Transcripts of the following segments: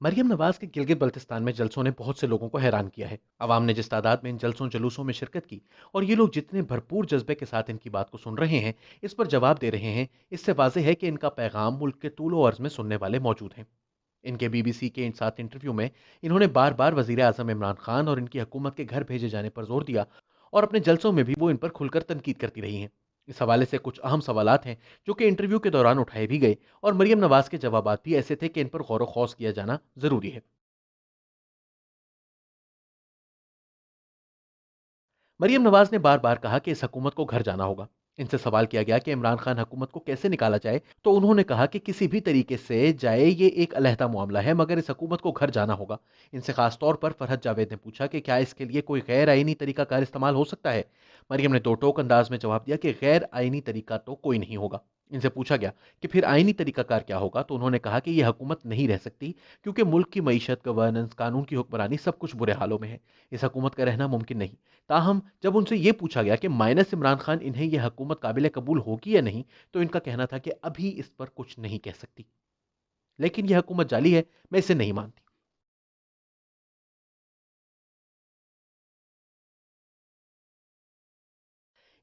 मरियम नवाज के गिलगित बल्तिस्तान में जलसों ने बहुत से लोगों को हैरान किया है। अवाम ने जिस तादाद में इन जलसों जुलूसों में शिरकत की और ये लोग जितने भरपूर जज्बे के साथ इनकी बात को सुन रहे हैं, इस पर जवाब दे रहे हैं, इससे वाजह है कि इनका पैगाम मुल्क के तूलो अर्ज में सुनने वाले मौजूद हैं। इनके बीबीसी के इन साथ इंटरव्यू में इन्होंने बार बार वजीर आजम इमरान खान और इनकी हुकूमत के घर भेजे जाने पर जोर दिया और अपने जलसों में भी वो इन पर खुलकर तनकीद करती रही हैं। इस हवाले से कुछ अहम सवालात हैं जो कि इंटरव्यू के दौरान उठाए भी गए और मरियम नवाज के जवाबात भी ऐसे थे कि इन पर गौर व खौस किया जाना जरूरी है। मरियम नवाज ने बार बार कहा कि इस हुकूमत को घर जाना होगा। इनसे सवाल किया गया कि इमरान खान हुकूमत को कैसे निकाला जाए, तो उन्होंने कहा कि किसी भी तरीके से जाए ये एक अलहदा मामला है, मगर इस हुकूमत को घर जाना होगा। इनसे खास तौर पर फरहद जावेद ने पूछा कि क्या इसके लिए कोई गैर आईनी तरीका कार इस्तेमाल हो सकता है। मरियम ने दो टोक अंदाज में जवाब दिया कि गैर आईनी तरीका तो कोई नहीं होगा। इनसे पूछा गया कि फिर आईनी तरीकाकार क्या होगा, तो उन्होंने कहा कि यह हुकूमत नहीं रह सकती, क्योंकि मुल्क की मईशत, गवर्नेंस, कानून की हुक्मरानी सब कुछ बुरे हालों में है। इस हुकूमत का रहना मुमकिन नहीं। ताहम जब उनसे यह पूछा गया कि माइनस इमरान खान इन्हें यह हुकूमत काबिल कबूल होगी या नहीं, तो इनका कहना था कि अभी इस पर कुछ नहीं कह सकती, लेकिन यह हुकूमत जाली है, मैं इसे नहीं मानती।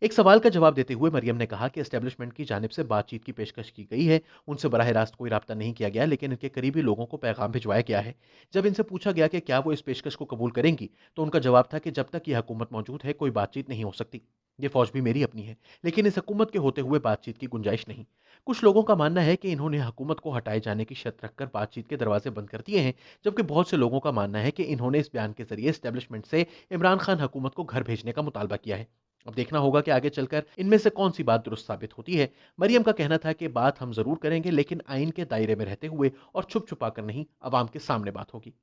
एक सवाल का जवाब देते हुए मरियम ने कहा कि एस्टेब्लिशमेंट की जानिब से बातचीत की पेशकश की गई है, उनसे बराह रास्त कोई राब्ता नहीं किया गया, लेकिन इनके करीबी लोगों को पैगाम भिजवाया गया है। जब इनसे पूछा गया कि क्या वो इस पेशकश को कबूल करेंगी, तो उनका जवाब था कि जब तक यह हुकूमत मौजूद है कोई बातचीत नहीं हो सकती। ये फौज भी मेरी अपनी है, लेकिन इस हुकूमत के होते हुए बातचीत की गुंजाइश नहीं। कुछ लोगों का मानना है कि इन्होंने हुकूमत को हटाए जाने की शर्त रखकर बातचीत के दरवाजे बंद कर दिए हैं, जबकि बहुत से लोगों का मानना है कि इन्होंने इस बयान के जरिए एस्टेब्लिशमेंट से इमरान खान हुकूमत को घर भेजने का मुतालबा किया है। अब देखना होगा कि आगे चलकर इनमें से कौन सी बात दुरुस्त साबित होती है। मरियम का कहना था कि बात हम जरूर करेंगे, लेकिन आइन के दायरे में रहते हुए और छुप छुपा कर नहीं, अवाम के सामने बात होगी।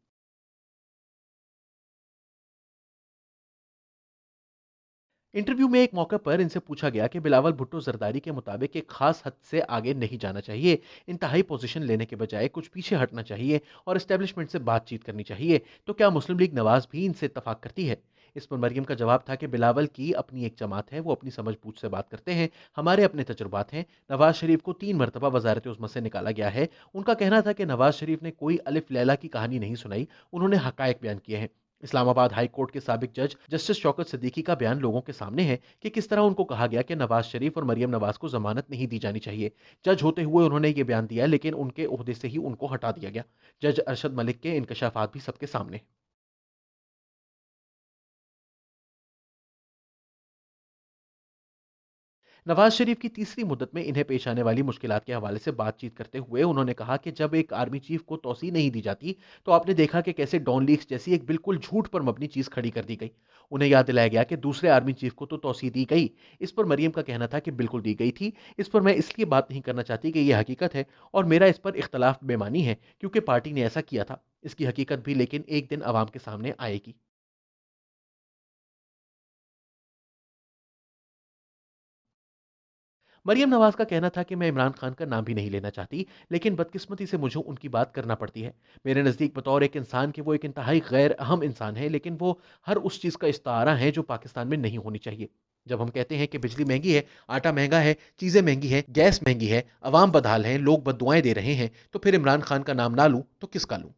इंटरव्यू में एक मौके पर इनसे पूछा गया कि बिलावल भुट्टो जरदारी के मुताबिक एक खास हद से आगे नहीं जाना चाहिए, इंतहाई पोजीशन लेने के बजाय कुछ पीछे हटना चाहिए और एस्टेब्लिशमेंट से बातचीत करनी चाहिए, तो क्या मुस्लिम लीग नवाज भी इनसे इत्तफाक करती है। इस पर मरियम का जवाब था कि बिलावल की अपनी एक जमात है, वो अपनी समझ बूझ से बात करते हैं, हमारे अपने तजुर्बात हैं। नवाज शरीफ को 3 मरतबा वजारत उज़्मा से निकाला गया है। उनका कहना था कि नवाज शरीफ ने कोई अलिफ लैला की कहानी नहीं सुनाई, उन्होंने हकायक बयान किए हैं। इस्लामाबाद हाई कोर्ट के साबिक जज जस्टिस शौकत सिद्दीकी का बयान लोगों के सामने है कि किस तरह उनको कहा गया कि नवाज शरीफ और मरियम नवाज को जमानत नहीं दी जानी चाहिए। जज होते हुए उन्होंने ये बयान दिया, लेकिन उनके ओहदे से ही उनको हटा दिया गया। जज अरशद मलिक के इंकशाफात भी सबके सामने हैं। नवाज शरीफ की तीसरी मुद्दत में इन्हें पेश आने वाली मुश्किलात के हवाले से बातचीत करते हुए उन्होंने कहा कि जब एक आर्मी चीफ को तौसीह नहीं दी जाती, तो आपने देखा कि कैसे डॉन लीक्स जैसी एक बिल्कुल झूठ पर मबनी चीज खड़ी कर दी गई। उन्हें याद दिलाया गया कि दूसरे आर्मी चीफ को तो तौसीह दी गई। इस पर मरियम का कहना था कि बिल्कुल दी गई थी। इस पर मैं इसलिए बात नहीं करना चाहती कि यह हकीकत है और मेरा इस पर इख्तलाफ बेमानी है, क्योंकि पार्टी ने ऐसा किया था। इसकी हकीकत भी लेकिन एक दिन आवाम के सामने आएगी। मरियम नवाज का कहना था कि मैं इमरान खान का नाम भी नहीं लेना चाहती, लेकिन बदकिस्मती से मुझे उनकी बात करना पड़ती है। मेरे नज़दीक बतौर एक इंसान के वो एक इंतहाई गैर अहम इंसान है, लेकिन वो हर उस चीज़ का इस्तारा है जो पाकिस्तान में नहीं होनी चाहिए। जब हम कहते हैं कि बिजली महंगी है, आटा महंगा है, चीज़ें महंगी हैं, गैस महंगी है, अवाम बदहाल हैं, लोग बददुआएं दे रहे हैं, तो फिर इमरान खान का नाम ना लूं तो किसका लूं।